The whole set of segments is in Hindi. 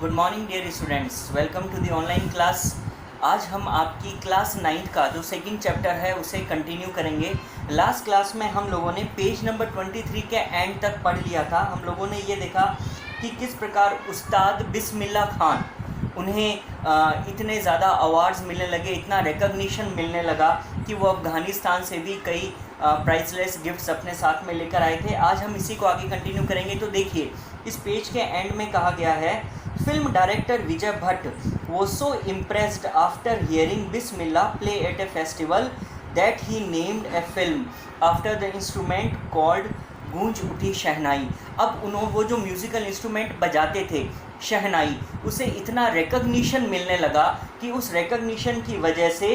Good morning dear students, welcome to the online class. आज हम आपकी क्लास 9th का जो सेकंड चैप्टर है उसे कंटिन्यू करेंगे। लास्ट क्लास में हम लोगों ने पेज नंबर 23 के एंड तक पढ़ लिया था। हम लोगों ने ये देखा कि किस प्रकार उस्ताद बिस्मिल्लाह खान उन्हें इतने ज़्यादा अवार्ड्स मिलने लगे, इतना रिकग्निशन मिलने लगा कि वो अफ़गानिस्तान से भी कई प्राइसलेस गिफ्ट्स अपने साथ में लेकर आए थे। आज हम इसी को आगे कंटिन्यू करेंगे। तो देखिए, इस पेज के एंड में कहा गया है, film director Vijay Bhatt was so impressed after hearing Bismillah play at a festival that he named a film after the instrument called गूंज उठी शहनाई। अब वो जो म्यूज़िकल इंस्ट्रूमेंट बजाते थे शहनाई, उसे इतना रिकग्निशन मिलने लगा कि उस रिकग्निशन की वजह से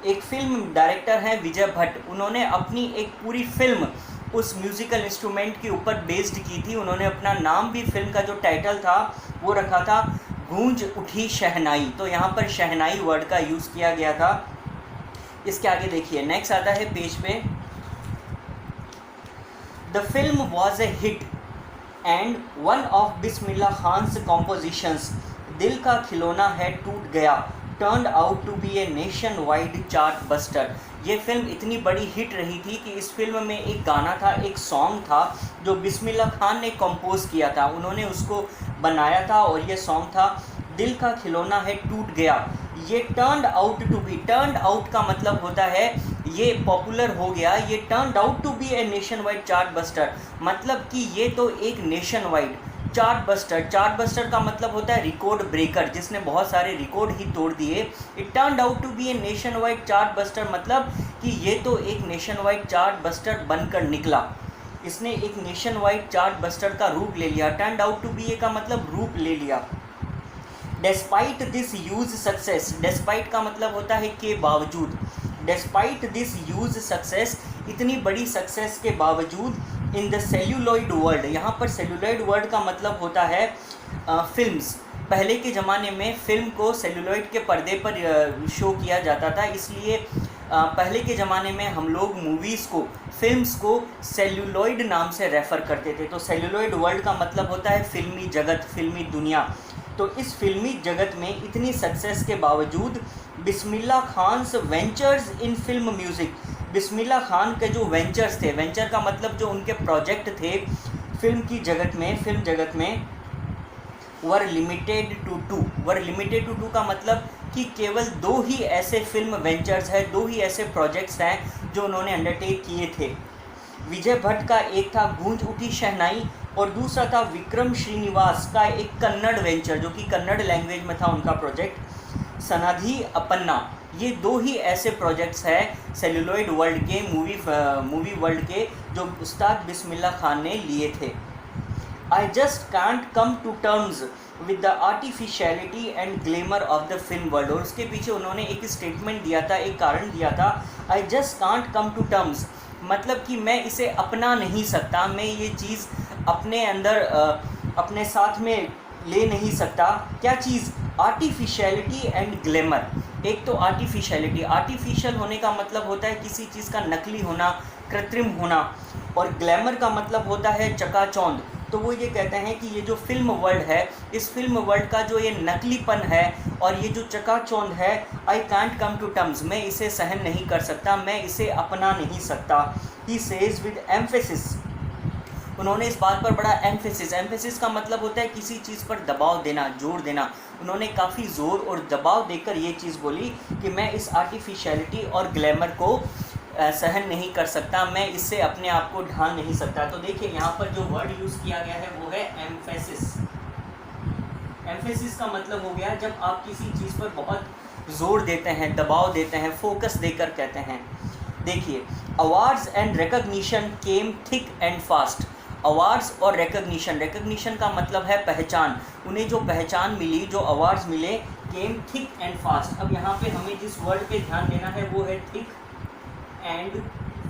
एक फ़िल्म डायरेक्टर हैं विजय भट्ट, उन्होंने अपनी एक पूरी फिल्म उस म्यूज़िकल इंस्ट्रूमेंट के ऊपर बेस्ड की थी। उन्होंने अपना नाम भी, फिल्म का जो टाइटल था वो रखा था गूंज उठी शहनाई। तो यहाँ पर शहनाई वर्ड का यूज़ किया गया था। इसके आगे देखिए, नेक्स्ट आता है पेज पे, the film was a hit and one of Bismillah Khan's compositions दिल का खिलौना है टूट गया turned out to be a nationwide chartbuster. ये फिल्म इतनी बड़ी हिट रही थी कि इस फिल्म में एक गाना था, एक सॉन्ग था जो बिस्मिल्लाह खान ने कंपोज किया था, उन्होंने उसको बनाया था और ये सॉन्ग था दिल का खिलौना है टूट गया। ये turned out to be, turned out का मतलब होता है ये पॉपुलर हो गया, ये turned out to be a nationwide chartbuster, मतलब कि ये तो एक nationwide chartbuster, chartbuster का मतलब होता है रिकॉर्ड ब्रेकर, जिसने बहुत सारे रिकॉर्ड ही तोड़ दिए। It turned out to be a nationwide chartbuster, मतलब कि ये तो एक नेशन वाइड चार्ट बस्टर बनकर निकला, इसने एक नेशन वाइड चार्ट बस्टर का रूप ले लिया। टर्न्ड आउट टू बी ए का मतलब रूप ले लिया। Despite this huge success, despite का मतलब होता है के बावजूद, डेस्पाइट दिस ह्यूज सक्सेस, इतनी बड़ी सक्सेस के बावजूद, इन द सेल्यूलॉइड वर्ल्ड, यहाँ पर सेल्यूलॉइड वर्ड का मतलब होता है फिल्म्स। पहले के ज़माने में फ़िल्म को सेल्यूलॉइड के पर्दे पर शो किया जाता था, इसलिए पहले के ज़माने में हम लोग मूवीज़ को, फिल्म्स को सेल्यूलॉइड नाम से रेफ़र करते थे। तो सेल्यूलॉइड वर्ल्ड का मतलब होता है फ़िल्मी जगत, फ़िल्मी दुनिया। तो इस फिल्मी जगत में इतनी सक्सेस के बावजूद Bismillah Khan's ventures in film music, Bismillah Khan के जो वेंचर्स थे, वेंचर का मतलब जो उनके प्रोजेक्ट थे फिल्म की जगत में, फिल्म जगत में, were limited to two, were limited to two का मतलब कि केवल 2 ही ऐसे फिल्म वेंचर्स हैं, 2 ही ऐसे प्रोजेक्ट्स हैं जो उन्होंने अंडरटेक किए थे। विजय भट्ट का एक था गूंज उठी शहनाई और दूसरा था विक्रम श्रीनिवास का एक कन्नड़ वेंचर, जो कि कन्नड़ लैंग्वेज में था उनका प्रोजेक्ट, सनाधि अपन्ना। ये 2 ही ऐसे प्रोजेक्ट्स हैं सेल्यूलॉइड वर्ल्ड के, मूवी वर्ल्ड के, जो उस्ताद बिस्मिल्लाह खान ने लिए थे। I just can't come to terms with the artificiality and glamour of the film world. और उसके पीछे उन्होंने एक स्टेटमेंट दिया था, एक कारण दिया था, I just can't come to terms, मतलब कि मैं इसे अपना नहीं सकता, मैं ये चीज़ अपने अंदर अपने साथ में ले नहीं सकता। क्या चीज़? Artificiality and glamour. एक तो आर्टिफिशियलिटी, आर्टिफिशियल होने का मतलब होता है किसी चीज़ का नकली होना, कृत्रिम होना, और ग्लैमर का मतलब होता है चकाचौंध। तो वो ये कहते हैं कि ये जो फिल्म वर्ल्ड है, इस फिल्म वर्ल्ड का जो ये नकलीपन है और ये जो चकाचौंध है, I can't come to terms, मैं इसे सहन नहीं कर सकता, मैं इसे अपना नहीं सकता। ही सेज विद एम्फेसिस, उन्होंने इस बात पर बड़ा एम्फेसिस, एम्फेसिस का मतलब होता है किसी चीज़ पर दबाव देना, जोर देना। उन्होंने काफ़ी ज़ोर और दबाव देकर ये चीज़ बोली कि मैं इस आर्टिफिशियलिटी और ग्लैमर को सहन नहीं कर सकता, मैं इससे अपने आप को ढाल नहीं सकता। तो देखिए, यहाँ पर जो वर्ड यूज़ किया गया है वो है एम्फेसिस। एम्फेसिस का मतलब हो गया जब आप किसी चीज़ पर बहुत ज़ोर देते हैं, दबाव देते हैं, फोकस देकर कहते हैं। देखिए, awards and recognition came thick and fast. Awards और रिकग्निशन, रिकग्निशन का मतलब है पहचान, उन्हें जो पहचान मिली, जो अवार्ड्स मिले, केम थिक एंड फास्ट। अब यहाँ पे हमें जिस वर्ड पे ध्यान देना है वो है थिक एंड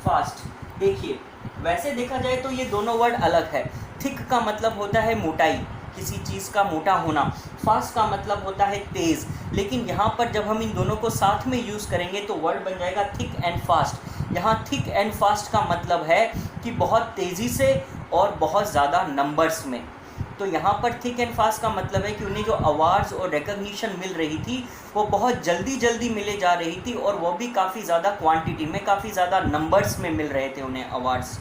फास्ट। देखिए, वैसे देखा जाए तो ये दोनों वर्ड अलग है। थिक का मतलब होता है मोटाई, किसी चीज़ का मोटा होना, फास्ट का मतलब होता है तेज़। लेकिन यहाँ पर जब हम इन दोनों को साथ में यूज़ करेंगे तो वर्ड बन जाएगा थिक एंड फास्ट। यहाँ थिक एंड फास्ट का मतलब है कि बहुत तेज़ी से और बहुत ज़्यादा नंबर्स में। तो यहाँ पर थिक एंड फास्ट का मतलब है कि उन्हें जो अवार्ड्स और रिकग्निशन मिल रही थी वो बहुत जल्दी मिले जा रही थी, और वो भी काफ़ी ज़्यादा क्वांटिटी में, काफ़ी ज़्यादा नंबर्स में मिल रहे थे उन्हें अवार्ड्स।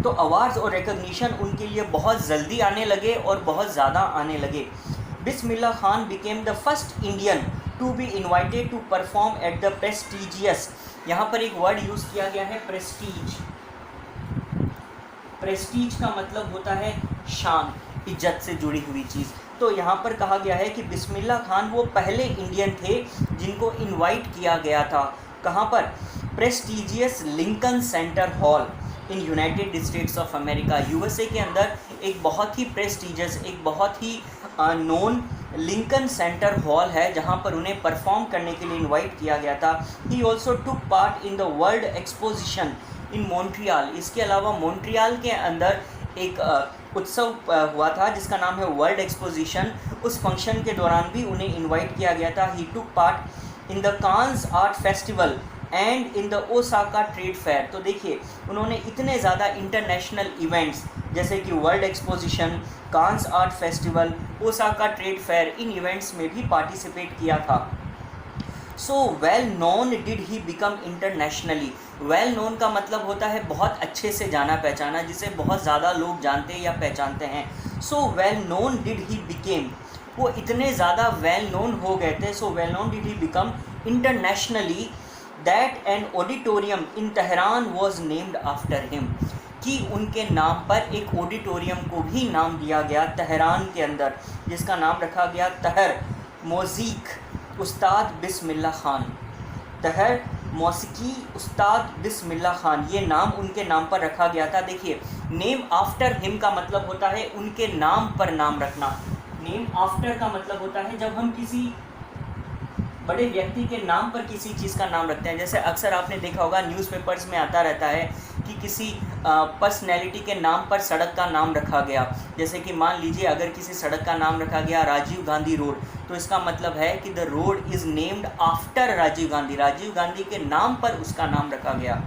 तो अवार्ड्स और रिकग्निशन उनके लिए बहुत जल्दी आने लगे और बहुत ज़्यादा आने लगे। Bismillah Khan became the first Indian to be invited to perform at the prestigious, यहाँ पर एक वर्ड यूज़ किया गया है प्रेस्टीज। प्रेस्टीज का मतलब होता है शान, इज्जत से जुड़ी हुई चीज़। तो यहाँ पर कहा गया है कि बिस्मिल्लाह खान वो पहले इंडियन थे जिनको इनवाइट किया गया था। कहाँ पर? Prestigious Lincoln centre hall in United states of America, USA के अंदर एक बहुत ही प्रेस्टीजियस, एक बहुत ही नोन लिंकन सेंटर हॉल है जहाँ पर उन्हें परफॉर्म करने के लिए इनवाइट किया गया था। He also took part in the world exposition in Montreal. इसके अलावा मॉन्ट्रियल के अंदर एक उत्सव हुआ था जिसका नाम है वर्ल्ड एक्सपोजिशन। उस फंक्शन के दौरान भी उन्हें इनवाइट किया गया था। He took part in the Cannes art festival and in the Osaka trade fair. तो देखिए उन्होंने इतने ज़्यादा इंटरनेशनल इवेंट्स जैसे कि world exposition, Cannes art festival, Osaka trade fair, इन इवेंट्स में भी पार्टिसिपेट किया था। So well known did he become internationally. Well known का मतलब होता है बहुत अच्छे से जाना पहचाना, जिसे बहुत ज़्यादा लोग जानते या पहचानते हैं। सो well known did he became, वो इतने ज़्यादा वेल नोन हो गए थे। सो well known did he become internationally that an auditorium in Tehran was named after him, कि उनके नाम पर एक ऑडिटोरियम को भी नाम दिया गया तेहरान के अंदर, जिसका नाम रखा गया तहर मौसीक उस्ताद बिस्मिल्लाह खान। तहर मौसीकी उस्ताद बिस्मिल्लाह खान, ये नाम उनके नाम पर रखा गया था। देखिए नेम आफ्टर हिम का मतलब होता है उनके नाम पर नाम रखना। नेम आफ्टर का मतलब होता है जब हम किसी बड़े व्यक्ति के नाम पर किसी चीज़ का नाम रखते हैं। जैसे अक्सर आपने देखा होगा न्यूज़पेपर्स में आता रहता है कि किसी पर्सनैलिटी के नाम पर सड़क का नाम रखा गया। जैसे कि मान लीजिए अगर किसी सड़क का नाम रखा गया राजीव गांधी रोड, तो इसका मतलब है कि the road is named after Rajiv Gandhi, Rajiv Gandhi के नाम पर उसका नाम रखा गया।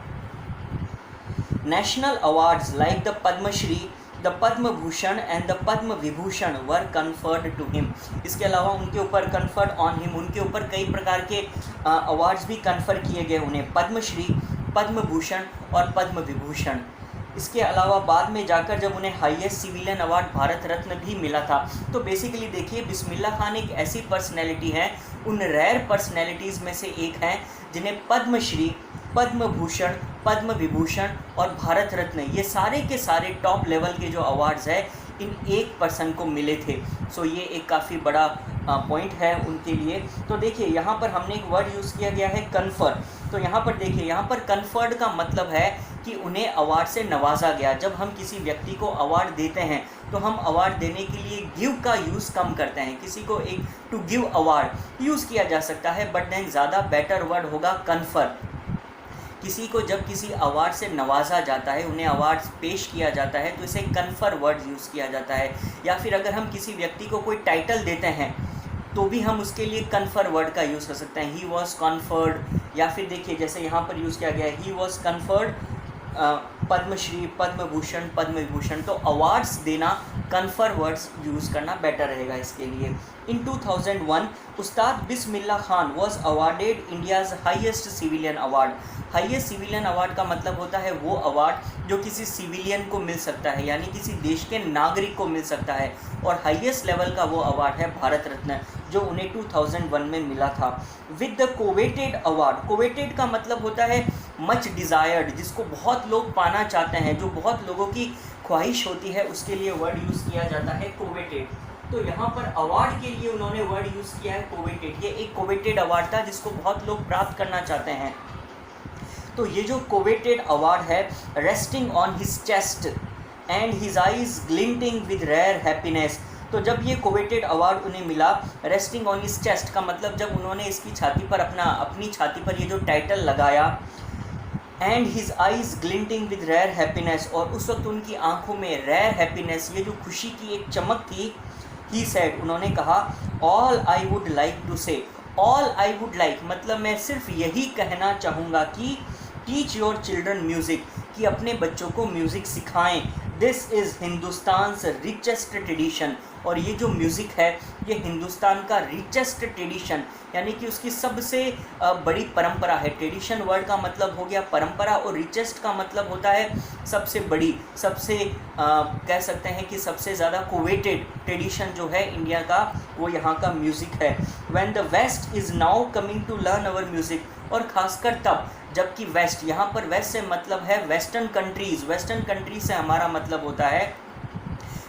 National awards like the Padmashri, the Padma Bhushan and the Padma Vibhushan were conferred to him. इसके अलावा उनके ऊपर कन्फर्ड ऑन हिम, उनके ऊपर कई प्रकार के अवार्ड्स भी कन्फर किए गए उन्हें, पद्मश्री, पद्म भूषण और पद्म विभूषण। इसके अलावा बाद में जाकर जब उन्हें highest civilian award Bharat Ratna भी मिला था। तो बेसिकली देखिए बिस्मिल्लाह खान एक ऐसी पर्सनैलिटी है, उन रेयर पर्सनैलिटीज़ में से एक हैं जिन्हें पद्मश्री, पद्म भूषण, पद्म विभूषण और भारत रत्न, ये सारे के सारे टॉप लेवल के जो अवार्ड्स है इन एक पर्सन को मिले थे। सो ये एक काफ़ी बड़ा पॉइंट है उनके लिए। तो देखिए यहाँ पर हमने एक वर्ड यूज़ किया गया है कन्फर। तो यहाँ पर देखिए, यहाँ पर कन्फर्ड का मतलब है कि उन्हें अवार्ड से नवाजा गया। जब हम किसी व्यक्ति को अवार्ड देते हैं तो हम अवार्ड देने के लिए गिव का यूज़ कम करते हैं। किसी को एक टू गिव अवार्ड यूज़ किया जा सकता है, बट देन ज़्यादा बेटर वर्ड होगा कन्फर। किसी को जब किसी अवार्ड से नवाजा जाता है, उन्हें अवार्ड पेश किया जाता है, तो इसे कन्फर वर्ड यूज़ किया जाता है। या फिर अगर हम किसी व्यक्ति को कोई टाइटल देते हैं तो भी हम उसके लिए कन्फर वर्ड का यूज़ कर सकते हैं, ही वॉज कन्फर्ड। या फिर देखिए जैसे यहाँ पर यूज़ किया गया है he was conferred Padmashri, Padma Bhushan, Padma Vibhushan. तो अवार्ड्स देना कन्फर वर्ड्स यूज़ करना बेटर रहेगा इसके लिए। In 2001 Ustad Bismillah Khan was awarded India's highest civilian award. Highest civilian award का मतलब होता है वो अवार्ड जो किसी सिविलियन को मिल सकता है, यानी किसी देश के नागरिक को मिल सकता है। और हाईएस्ट लेवल का वो अवार्ड है भारत रत्न, जो उन्हें 2001 में मिला था। With the coveted award, coveted का मतलब होता है मच डिज़ायर्ड, जिसको बहुत लोग पाना चाहते हैं, जो बहुत लोगों की ख्वाहिश होती है, उसके लिए वर्ड यूज़ किया जाता है कोवेटेड। तो यहाँ पर अवार्ड के लिए उन्होंने वर्ड यूज़ किया है कोवेटेड। ये एक कोवेटेड अवार्ड था जिसको बहुत लोग प्राप्त करना चाहते हैं। तो ये जो कोवेटेड अवार्ड है, resting on his chest and his eyes glinting with rare happiness. तो जब ये कोवेटेड अवार्ड उन्हें मिला, रेस्टिंग ऑन हिज चेस्ट का मतलब जब उन्होंने इसकी छाती पर अपनी छाती पर ये जो टाइटल लगाया, and his eyes glinting with rare happiness, और उस वक्त उनकी आंखों में रेयर हैप्पीनेस, ये जो खुशी की एक चमक थी, ही सेड, उन्होंने कहा, all I would like to say. All I would like मतलब मैं सिर्फ यही कहना चाहूँगा कि टीच योर चिल्ड्रन म्यूज़िक, कि अपने बच्चों को म्यूज़िक सिखाएं। दिस इज़ हिंदुस्तान्स रिचेस्ट ट्रेडिशन, और ये जो म्यूज़िक है ये हिंदुस्तान का रिचेस्ट ट्रेडिशन यानी कि उसकी सबसे बड़ी परंपरा है। ट्रेडिशन वर्ड का मतलब हो गया परंपरा, और रिचेस्ट का मतलब होता है सबसे बड़ी, सबसे कह सकते हैं कि सबसे ज़्यादा कोवेटेड ट्रेडिशन जो है इंडिया का, वो यहाँ का म्यूज़िक है। When the west is now coming to learn our music, और ख़ासकर तब जबकि वेस्ट, यहाँ पर वेस्ट से मतलब है वेस्टर्न कंट्रीज़, वेस्टर्न कंट्रीज से हमारा मतलब होता है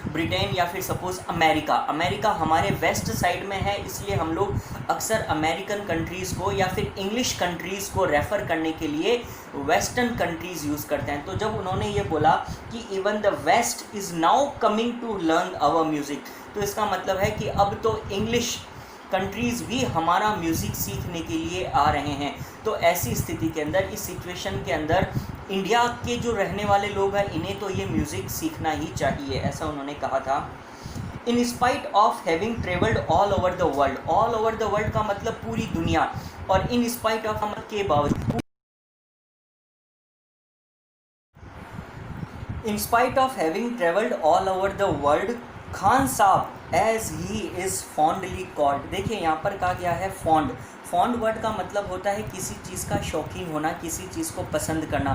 ब्रिटेन या फिर सपोज़ अमेरिका। अमेरिका हमारे वेस्ट साइड में है, इसलिए हम लोग अक्सर अमेरिकन कंट्रीज़ को या फिर इंग्लिश कंट्रीज़ को रेफ़र करने के लिए वेस्टर्न कंट्रीज़ यूज़ करते हैं। तो जब उन्होंने ये बोला कि even the west is now coming to learn our music, तो इसका मतलब है कि अब तो इंग्लिश कंट्रीज़ भी हमारा म्यूज़िक सीखने के लिए आ रहे हैं। तो ऐसी स्थिति के अंदर, इस सिचुएशन के अंदर इंडिया के जो रहने वाले लोग हैं इन्हें तो ये म्यूज़िक सीखना ही चाहिए, ऐसा उन्होंने कहा था। इन spite of having travelled all over the world, all over the world का मतलब पूरी दुनिया, और इन स्पाइट ऑफ के बावजूद, in spite of having travelled all over the world, Khan Sahab as he is fondly called. देखिए यहाँ पर कहा गया है फॉन्ड। फॉन्ड वर्ड का मतलब होता है किसी चीज़ का शौकीन होना, किसी चीज़ को पसंद करना।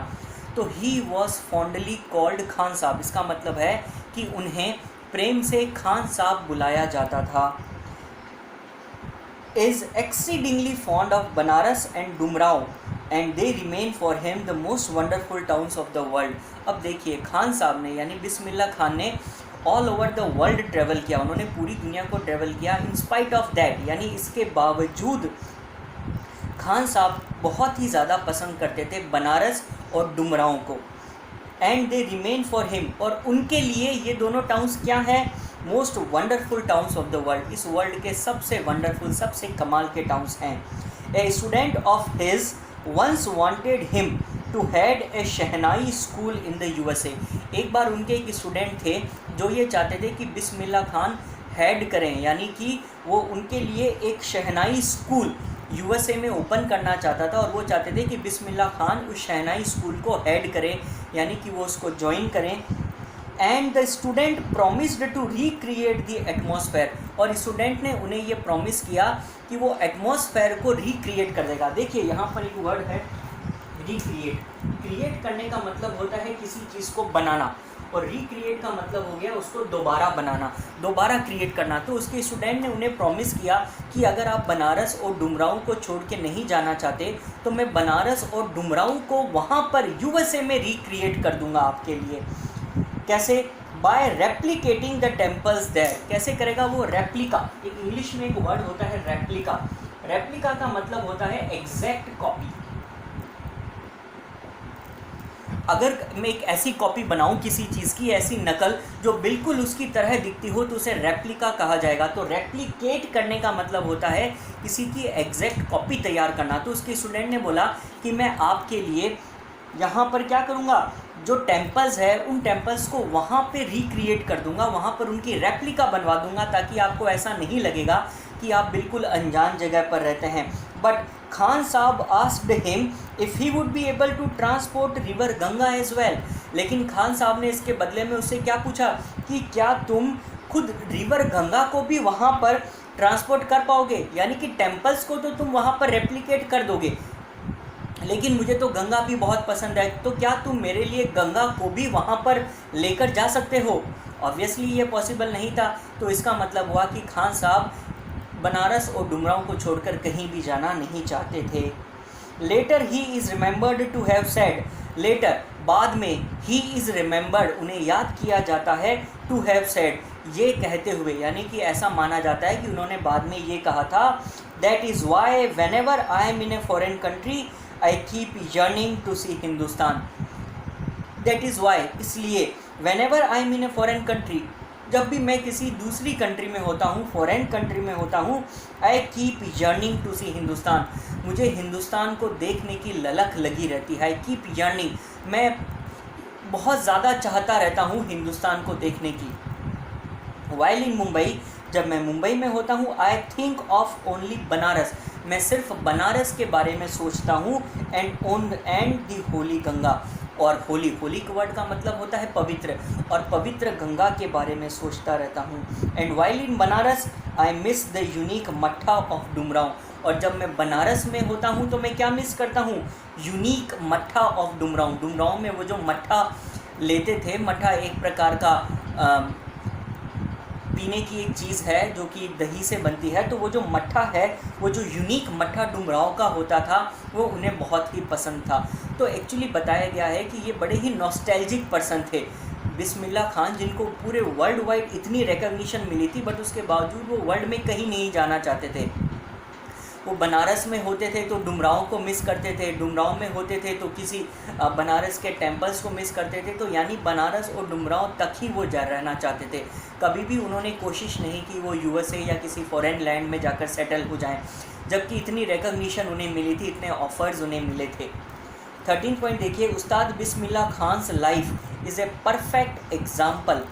तो he was fondly called Khan साहब, इसका मतलब है कि उन्हें प्रेम से खान साहब बुलाया जाता था। Is exceedingly fond of Banaras and Dumraon and they remain for him the most wonderful towns of the world. अब देखिए खान साहब ने यानी बिस्मिल्लाह खान ने all over the world travel किया, उन्होंने पूरी दुनिया को ट्रैवल किया। इन स्पाइट ऑफ दैट यानी इसके बावजूद खान साहब बहुत ही ज़्यादा पसंद करते थे बनारस और डुमराव को। And they remain for him, और उनके लिए ये दोनों टाउन्स क्या हैं? Most wonderful towns of the world, इस वर्ल्ड के सबसे वंडरफुल, सबसे कमाल के टाउन्स हैं। A student of his once wanted him to head a shehnai school in the USA। एक बार उनके एक स्टूडेंट थे जो ये चाहते थे कि बिस्मिल्लाह खान हेड करें, यानी कि वो उनके लिए एक शहनाई स्कूल USA में ओपन करना चाहता था, और वो चाहते थे कि बिस्मिल्लाह खान उस शहनाई स्कूल को हेड करें, यानी कि वो उसको ज्वाइन करें। And the student promised to recreate the atmosphere, और स्टूडेंट ने उन्हें ये प्रॉमिस किया कि वो एटमॉस्फेयर को रिक्रिएट कर देगा। देखिए यहाँ पर एक वर्ड है रिक्रिएट। क्रिएट करने का मतलब होता है किसी चीज़ को बनाना, और रिक्रिएट का मतलब हो गया उसको दोबारा बनाना, दोबारा क्रिएट करना। तो उसके स्टूडेंट ने उन्हें प्रॉमिस किया कि अगर आप बनारस और डुमराव को छोड़ के नहीं जाना चाहते तो मैं बनारस और डुमराव को वहाँ पर USA में रिक्रिएट कर दूँगा आपके लिए। कैसे? By replicating the temples there. कैसे करेगा वो? रेप्लिका, एक इंग्लिश में एक वर्ड होता है रेप्लिका। रेप्लिका का मतलब होता है एग्जैक्ट कॉपी। अगर मैं एक ऐसी कॉपी बनाऊं किसी चीज़ की, ऐसी नकल जो बिल्कुल उसकी तरह दिखती हो, तो उसे रेप्लिका कहा जाएगा। तो रेप्लिकेट करने का मतलब होता है किसी की एग्जैक्ट कॉपी तैयार करना। तो उसके स्टूडेंट ने बोला कि मैं आपके लिए यहाँ पर क्या करूँगा, जो टेम्पल्स है उन टेम्पल्स को वहाँ पे रिक्रिएट कर दूँगा, वहाँ पर उनकी रेप्लिका बनवा दूँगा, ताकि आपको ऐसा नहीं लगेगा कि आप बिल्कुल अनजान जगह पर रहते हैं। But Khan Sahab asked him if he would be able to transport river Ganga as well. लेकिन खान साहब ने इसके बदले में उससे क्या पूछा कि क्या तुम खुद रिवर गंगा को भी वहाँ पर ट्रांसपोर्ट कर पाओगे, यानी कि टेम्पल्स को तो तुम वहाँ पर रेप्लिकेट कर दोगे, लेकिन मुझे तो गंगा भी बहुत पसंद है, तो क्या तुम मेरे लिए गंगा को भी वहाँ पर लेकर जा सकते हो? ऑब्वियसली ये पॉसिबल नहीं था। तो इसका मतलब हुआ कि खान साहब बनारस और डुमराव को छोड़कर कहीं भी जाना नहीं चाहते थे। Later he is remembered to have said, later बाद में, ही इज़ रिमेंबर्ड उन्हें याद किया जाता है, टू हैव सेड ये कहते हुए, यानी कि ऐसा माना जाता है कि उन्होंने बाद में ये कहा था, that is why whenever I am in a foreign country I keep yearning to see Hindustan. That is why, इसलिए, whenever I am in a foreign country, जब भी मैं किसी दूसरी कंट्री में होता हूँ, फॉरेन कंट्री में होता हूँ, आई keep yearning to see Hindustan, मुझे हिंदुस्तान को देखने की ललक लगी रहती है। आई कीप यर्निंग, मैं बहुत ज़्यादा चाहता रहता हूँ हिंदुस्तान को देखने की। वाइल इन मुंबई, जब मैं मुंबई में होता हूँ, I think of only Banaras, मैं सिर्फ बनारस के बारे में सोचता हूँ, एंड दी होली गंगा, और होली, होली के वर्ड का मतलब होता है पवित्र, और पवित्र गंगा के बारे में सोचता रहता हूँ। And while in Banaras I miss the unique मट्ठा ऑफ डुमरांव, और जब मैं बनारस में होता हूँ तो मैं क्या मिस करता हूँ? यूनिक मट्ठा ऑफ डुमरांव। डुमरांव में वो जो मट्ठा लेते थे, मट्ठा एक प्रकार का पीने की एक चीज़ है जो कि दही से बनती है, तो वो जो मट्ठा है, वो जो यूनिक मट्ठा डुमरांव का होता था, वो उन्हें बहुत ही पसंद था। तो एक्चुअली बताया गया है कि ये बड़े ही नॉस्टैल्जिक पर्सन थे बिस्मिल्लाह खान, जिनको पूरे वर्ल्ड वाइड इतनी रिकॉग्निशन मिली थी, बट उसके बावजूद वो वर्ल्ड में कहीं नहीं जाना चाहते थे। वो बनारस में होते थे तो डुमरांव को मिस करते थे, डुमरांव में होते थे तो किसी बनारस के टेम्पल्स को मिस करते थे। तो यानी बनारस और डुमरांव तक ही वो रहना चाहते थे। कभी भी उन्होंने कोशिश नहीं की वो यूएसए या किसी फॉरेन लैंड में जाकर सेटल हो जाएं, जबकि इतनी रिकॉग्निशन उन्हें मिली थी, इतने ऑफर्स उन्हें मिले थे। 13 पॉइंट देखिए, Ustad Bismillah Khan's life is a perfect example.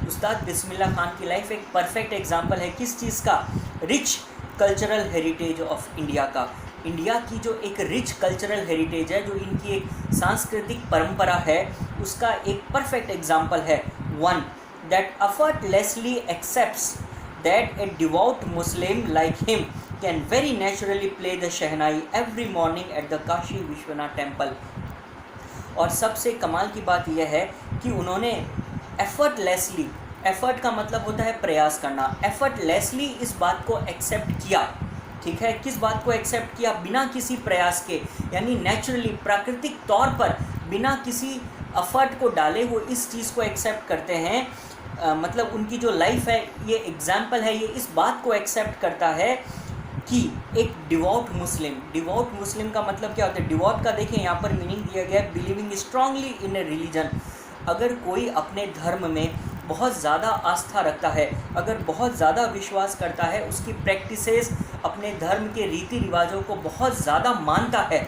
Ustad Bismillah Khan की लाइफ एक परफेक्ट एग्जाम्पल है किस चीज़ का? Rich cultural heritage of India का। इंडिया की जो एक रिच कल्चरल हेरिटेज है, जो इनकी एक सांस्कृतिक परंपरा है, उसका एक परफेक्ट एग्जाम्पल है। One that effortlessly accepts that a devout Muslim like him can very naturally play the shehnai every morning at the Kashi Vishwanath temple. और सबसे कमाल की बात यह है कि उन्होंने एफर्टलेसली, एफर्ट का मतलब होता है प्रयास करना, एफर्टलेसली इस बात को एक्सेप्ट किया। ठीक है, किस बात को एक्सेप्ट किया? बिना किसी प्रयास के, यानी नेचुरली, प्राकृतिक तौर पर बिना किसी एफर्ट को डाले वो इस चीज़ को एक्सेप्ट करते हैं। मतलब उनकी जो लाइफ है, ये एग्जाम्पल है, ये इस बात को एक्सेप्ट करता है कि एक डिवोट मुस्लिम, डिवोट मुस्लिम का मतलब क्या होता है? डिवोट का देखिए यहाँ पर मीनिंग दिया गया है, बिलीविंग स्ट्रांगली इन ए रिलीजन। अगर कोई अपने धर्म में बहुत ज़्यादा आस्था रखता है, अगर बहुत ज़्यादा विश्वास करता है, उसकी प्रैक्टिसेस, अपने धर्म के रीति रिवाजों को बहुत ज़्यादा मानता है,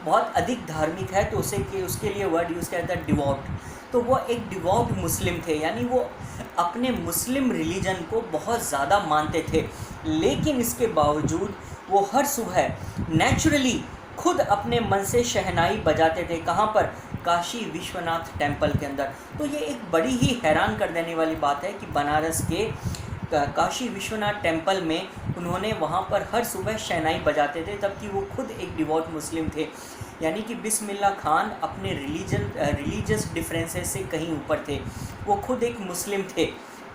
बहुत अधिक धार्मिक है, तो उसके लिए वर्ड यूज़ किया जाता है डिवोट। तो वो एक डिवोट मुस्लिम थे, यानी वो अपने मुस्लिम रिलीजन को बहुत ज़्यादा मानते थे। लेकिन इसके बावजूद वो हर सुबह नेचुरली खुद अपने मन से शहनाई बजाते थे। कहाँ पर? काशी विश्वनाथ टेम्पल के अंदर। तो ये एक बड़ी ही हैरान कर देने वाली बात है कि बनारस के काशी विश्वनाथ टेम्पल में उन्होंने वहाँ पर हर सुबह शहनाई बजाते थे, तबकि वो खुद एक डिवोट मुस्लिम थे। यानी कि बिस्मिल्लाह खान अपने रिलीजियस डिफरेंसेस से कहीं ऊपर थे। वो खुद एक मुस्लिम थे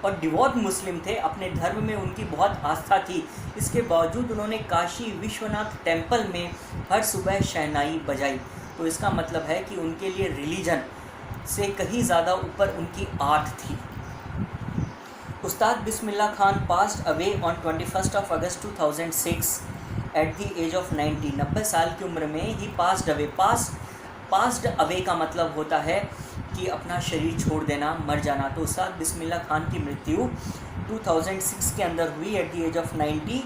और डिवोट मुस्लिम थे, अपने धर्म में उनकी बहुत आस्था थी। इसके बावजूद उन्होंने काशी विश्वनाथ टेम्पल में हर सुबह शहनाई बजाई। तो इसका मतलब है कि उनके लिए रिलीजन से कहीं ज़्यादा ऊपर उनकी आर्ट थी। Ustad Bismillah Khan passed away on 21 August 2006 at the age of 90। 90 साल की उम्र में ही पास्ड अवे। पास्ड अवे का मतलब होता है कि अपना शरीर छोड़ देना, मर जाना। तो उस्ताद बिस्मिल्लाह खान की मृत्यु 2006 के अंदर हुई at the age of 90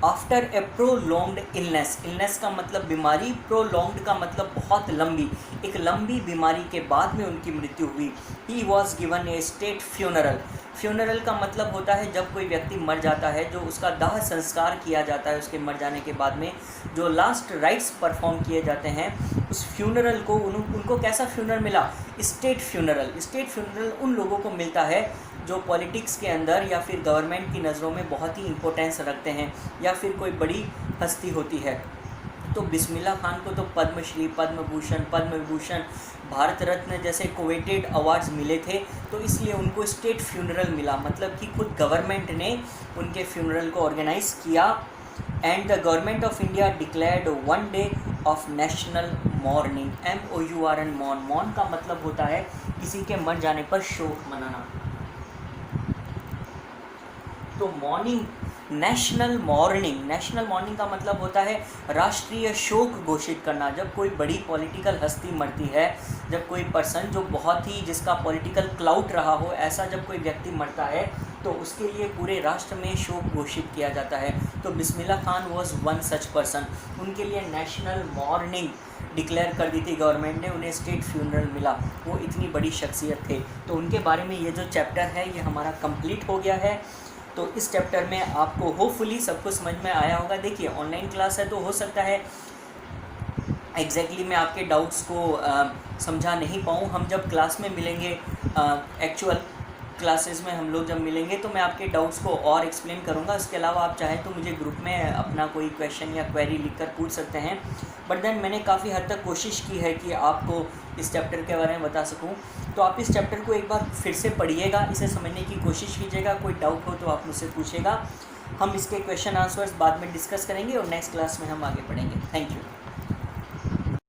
after a prolonged illness. Illness का मतलब बीमारी, प्रोलॉन्ग्ड का मतलब बहुत लंबी, एक लंबी बीमारी के बाद में उनकी मृत्यु हुई। He was given A state funeral. Funeral का मतलब होता है जब कोई व्यक्ति मर जाता है, जो उसका दाह संस्कार किया जाता है, उसके मर जाने के बाद में जो लास्ट राइट्स परफॉर्म किए जाते हैं, उस फ्यूनरल को उनको कैसा फ्यूनरल मिला? State funeral. स्टेट फ्यूनरल उन लोगों को मिलता है जो पॉलिटिक्स के अंदर या फिर गवर्नमेंट की नज़रों में बहुत ही इम्पोर्टेंस रखते हैं, या फिर कोई बड़ी हस्ती होती है। तो बिस्मिल्लाह खान को तो पद्मश्री, पद्म भूषण, पद्म विभूषण, भारत रत्न जैसे कोवेटेड अवार्ड्स मिले थे, तो इसलिए उनको स्टेट फ्यूनरल मिला। मतलब कि खुद गवर्नमेंट ने उनके फ्यूनरल को ऑर्गेनाइज़ किया। And the government of India declared 1 day of national morning. MOURN, मौन। मौन का मतलब होता है किसी के मर जाने पर शोक मनाना। तो मॉर्निंग, नेशनल मॉर्निंग का मतलब होता है राष्ट्रीय शोक घोषित करना। जब कोई बड़ी पॉलिटिकल हस्ती मरती है, जब कोई पर्सन जो बहुत ही, जिसका पॉलिटिकल क्लाउट रहा हो, ऐसा जब कोई व्यक्ति मरता है, तो उसके लिए पूरे राष्ट्र में शोक घोषित किया जाता है। तो Bismillah Khan was one such person. उनके लिए नेशनल मॉर्निंग डिक्लेयर कर दी थी गवर्नमेंट ने, उन्हें स्टेट फ्यूनरल मिला। वो इतनी बड़ी शख्सियत थे। तो उनके बारे में ये जो चैप्टर है, ये हमारा कंप्लीट हो गया है। तो इस चैप्टर में आपको होपफुली सब कुछ समझ में आया होगा। देखिए ऑनलाइन क्लास है, तो हो सकता है एग्जैक्टली मैं आपके डाउट्स को समझा नहीं पाऊँ। हम जब क्लास में मिलेंगे, एक्चुअल क्लासेस में हम लोग जब मिलेंगे तो मैं आपके डाउट्स को और एक्सप्लेन करूँगा। इसके अलावा आप चाहें तो मुझे ग्रुप में अपना कोई क्वेश्चन या क्वेरी लिखकर पूछ सकते हैं। बट देन मैंने काफ़ी हद तक कोशिश की है कि आपको इस चैप्टर के बारे में बता सकूं। तो आप इस चैप्टर को एक बार फिर से पढ़िएगा, इसे समझने की कोशिश कीजिएगा। कोई डाउट हो तो आप मुझसे पूछिएगा। हम इसके क्वेश्चन आंसर्स बाद में डिस्कस करेंगे और नेक्स्ट क्लास में हम आगे पढ़ेंगे। Thank you.